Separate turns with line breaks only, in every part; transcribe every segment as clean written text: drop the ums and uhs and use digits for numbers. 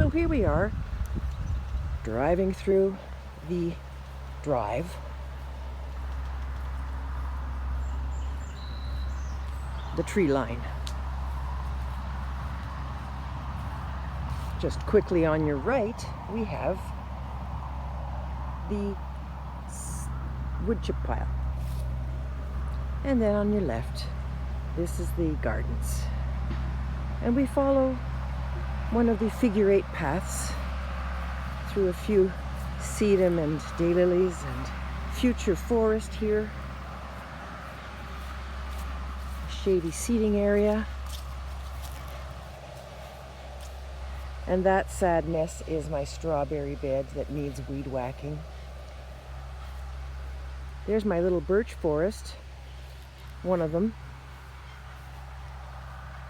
So here we are, driving through the drive. The tree line. Just quickly on your right, we have the wood chip pile. And then on your left, this is the gardens. And we follow one of the figure 8 paths through a few sedum and daylilies and future forest here. A shady seating area. And that sad mess is my strawberry bed that needs weed whacking. There's my little birch forest, one of them.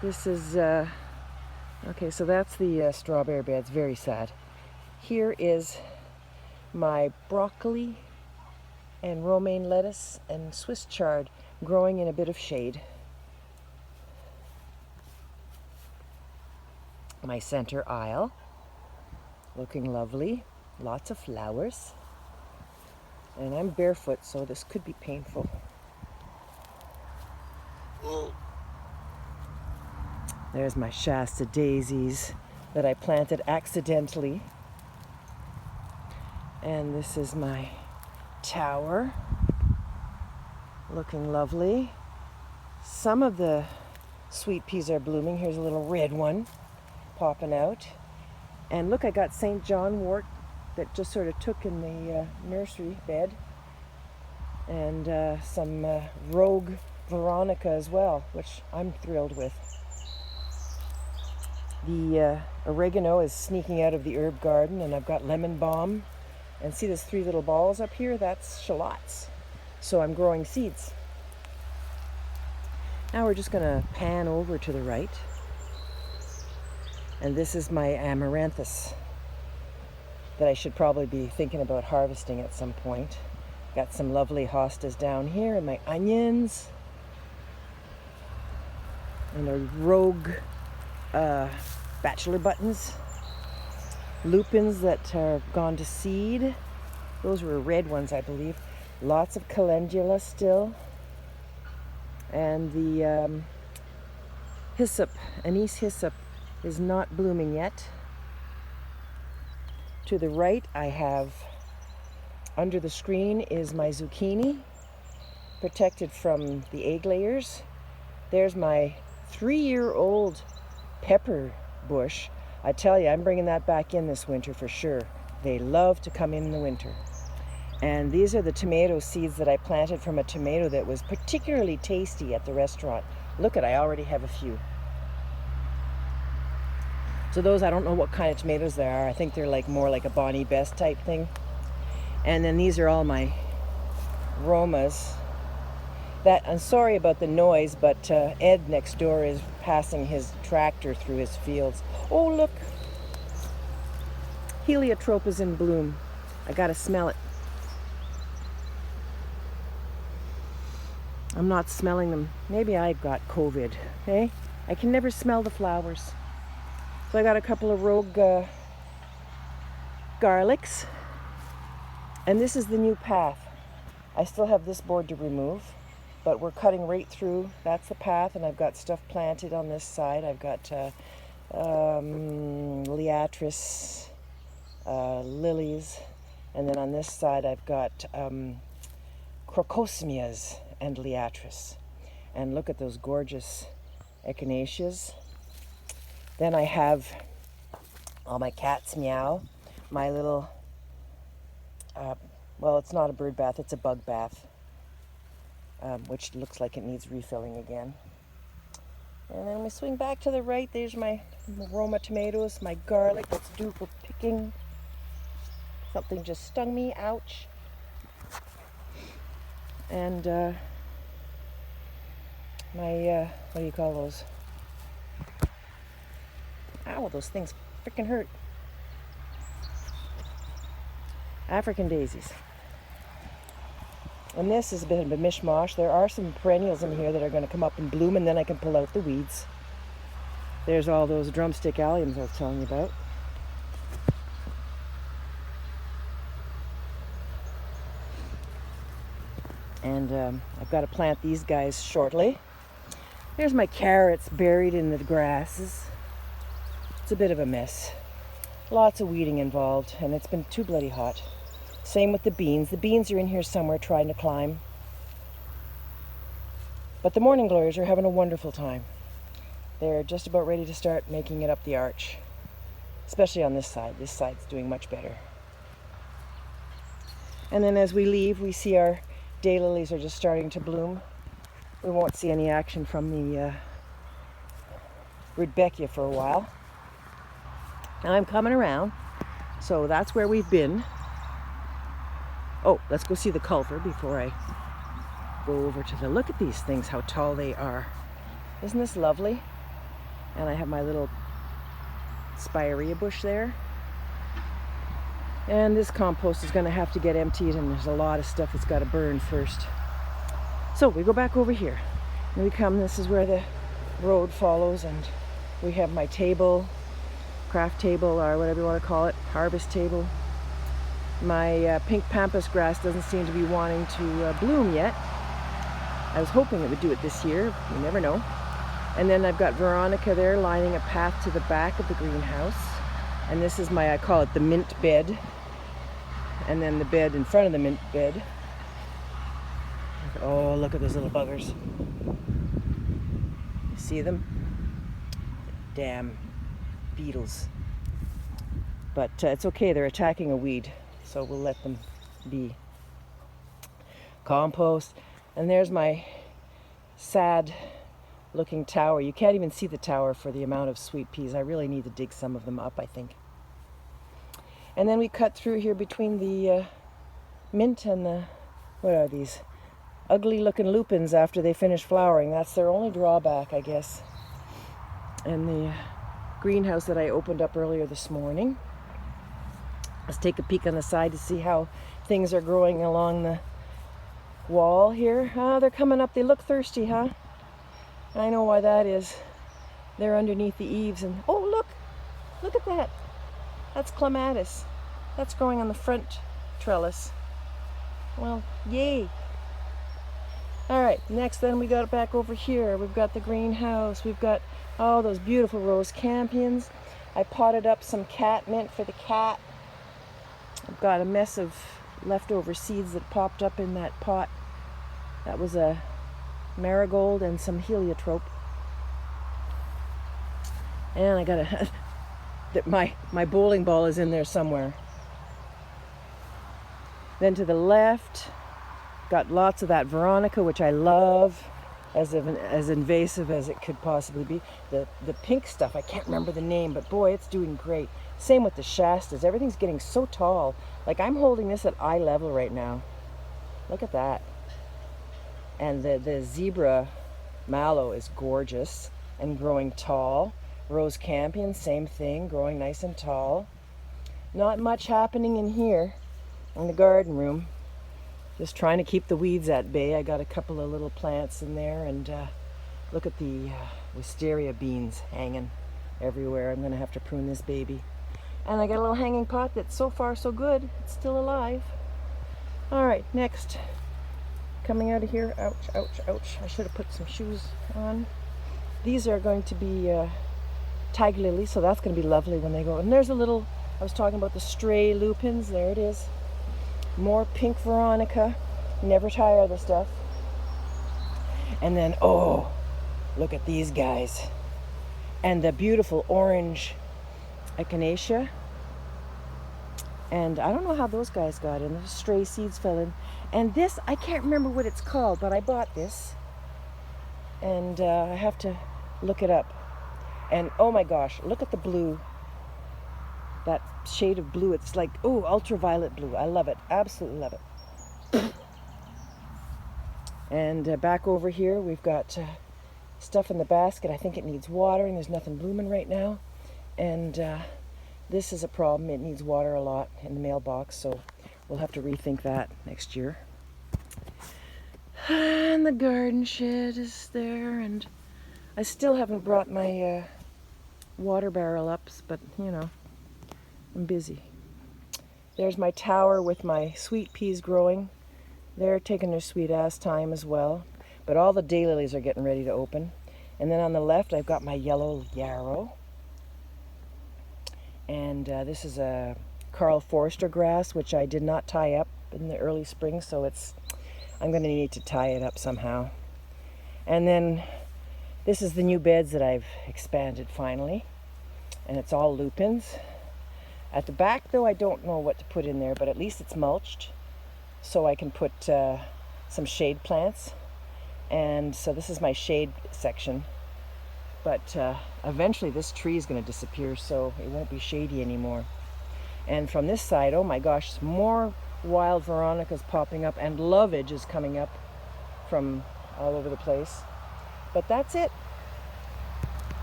This is, okay, so that's the strawberry beds, very sad. Here is my broccoli and romaine lettuce and Swiss chard growing in a bit of shade. My center aisle, looking lovely, lots of flowers. And I'm barefoot, so this could be painful. There's my Shasta daisies that I planted accidentally. And this is my tower, looking lovely. Some of the sweet peas are blooming. Here's a little red one popping out. And look, I got St. John wort that just sort of took in the nursery bed. And some rogue Veronica as well, which I'm thrilled with. The oregano is sneaking out of the herb garden, and I've got lemon balm. And see those 3 little balls up here? That's shallots. So I'm growing seeds. Now we're just going to pan over to the right. And this is my amaranthus that I should probably be thinking about harvesting at some point. Got some lovely hostas down here, and my onions. And a rogue bachelor buttons. Lupins that are gone to seed. Those were red ones, I believe. Lots of calendula still. And the hyssop, anise hyssop, is not blooming yet. To the right, I have, under the screen is my zucchini, protected from the egg layers. There's my 3-year-old pepper bush. I tell you, I'm bringing that back in this winter for sure. They love to come in the winter. And these are the tomato seeds that I planted from a tomato that was particularly tasty at the restaurant. Look I already have a few. So those, I don't know what kind of tomatoes they are. I think they're like more like a Bonnie Best type thing. And then these are all my Romas. That, I'm sorry about the noise, but Ed next door is passing his tractor through his fields. Oh, look. Heliotrope is in bloom. I gotta smell it. I'm not smelling them. Maybe I got COVID, eh? I can never smell the flowers. So I got a couple of rogue garlics. And this is the new path. I still have this board to remove, but we're cutting right through. That's the path, and I've got stuff planted on this side. I've got liatris, lilies, and then on this side I've got crocosmias and liatris. And look at those gorgeous echinaceas. Then I have all my cats meow, my little, well, it's not a bird bath, it's a bug bath, which looks like it needs refilling again. And then we swing back to the right. There's my Roma tomatoes, my garlic that's due for picking. Something just stung me, ouch. And my, what do you call those? Ow, those things freaking hurt. African daisies. And this is a bit of a mishmash. There are some perennials in here that are going to come up and bloom, and then I can pull out the weeds. There's all those drumstick alliums I was telling you about. And I've got to plant these guys shortly. There's my carrots buried in the grasses. It's a bit of a mess. Lots of weeding involved, and it's been too bloody hot. Same with the beans. The beans are in here somewhere trying to climb. But the morning glories are having a wonderful time. They're just about ready to start making it up the arch. Especially on this side. This side's doing much better. And then as we leave, we see our daylilies are just starting to bloom. We won't see any action from the Rudbeckia for a while. Now I'm coming around, so that's where we've been. Oh, let's go see the culver before I go over to the... Look at these things, how tall they are. Isn't this lovely? And I have my little spirea bush there. And this compost is going to have to get emptied, and there's a lot of stuff that's got to burn first. So we go back over here. And we come, this is where the road follows, and we have my table, craft table, or whatever you want to call it, harvest table. My pink pampas grass doesn't seem to be wanting to bloom yet. I was hoping it would do it this year. You never know. And then I've got Veronica there lining a path to the back of the greenhouse. And this is my, I call it the mint bed. And then the bed in front of the mint bed. Oh, look at those little buggers. You see them? Damn beetles. But it's okay, they're attacking a weed, so we'll let them be. Compost. And there's my sad looking tower. You can't even see the tower for the amount of sweet peas. I really need to dig some of them up, I think. And then we cut through here between the mint and the, what are these? Ugly looking lupins after they finish flowering. That's their only drawback, I guess. And the greenhouse that I opened up earlier this morning. Let's take a peek on the side to see how things are growing along the wall here. Ah, they're coming up. They look thirsty, huh? I know why that is. They're underneath the eaves, and oh, look! Look at that! That's clematis. That's growing on the front trellis. Well, yay! Alright, next then we got back over here. We've got the greenhouse. We've got all those beautiful rose campions. I potted up some catmint for the cat. I've got a mess of leftover seeds that popped up in that pot. That was a marigold and some heliotrope. And I got a... my bowling ball is in there somewhere. Then to the left, got lots of that Veronica, which I love, as invasive as it could possibly be. The pink stuff, I can't remember the name, but boy, it's doing great. Same with the Shastas. Everything's getting so tall. Like, I'm holding this at eye level right now. Look at that. And the zebra mallow is gorgeous and growing tall. Rose campion, same thing, growing nice and tall. Not much happening in here in the garden room. Just trying to keep the weeds at bay. I got a couple of little plants in there, and look at the wisteria beans hanging everywhere. I'm going to have to prune this baby. And I got a little hanging pot that's so far so good. It's still alive. All right, next. Coming out of here. Ouch, ouch, ouch. I should have put some shoes on. These are going to be tiger lilies, so that's going to be lovely when they go. And there's a little, I was talking about the stray lupins. There it is. More pink Veronica. Never tire of the stuff. And then, oh, look at these guys. And the beautiful orange echinacea. And I don't know how those guys got in. The stray seeds fell in. And this, I can't remember what it's called, but I bought this. And I have to look it up. And oh my gosh, look at the blue. That shade of blue. It's like, oh, ultraviolet blue. I love it. Absolutely love it. And back over here, we've got stuff in the basket. I think it needs watering. There's nothing blooming right now. And this is a problem. It needs water a lot in the mailbox, so we'll have to rethink that next year. And the garden shed is there, and I still haven't brought my water barrel up, but you know, I'm busy. There's my tower with my sweet peas growing. They're taking their sweet ass time as well. But all the daylilies are getting ready to open. And then on the left, I've got my yellow yarrow. And this is a Karl Forster grass, which I did not tie up in the early spring, so I'm going to need to tie it up somehow. And then this is the new beds that I've expanded finally, and it's all lupins. At the back, though, I don't know what to put in there, but at least it's mulched, so I can put some shade plants. And so this is my shade section. But eventually this tree is going to disappear, so it won't be shady anymore. And from this side, oh my gosh, more wild veronicas popping up, and lovage is coming up from all over the place. But that's it.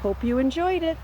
Hope you enjoyed it.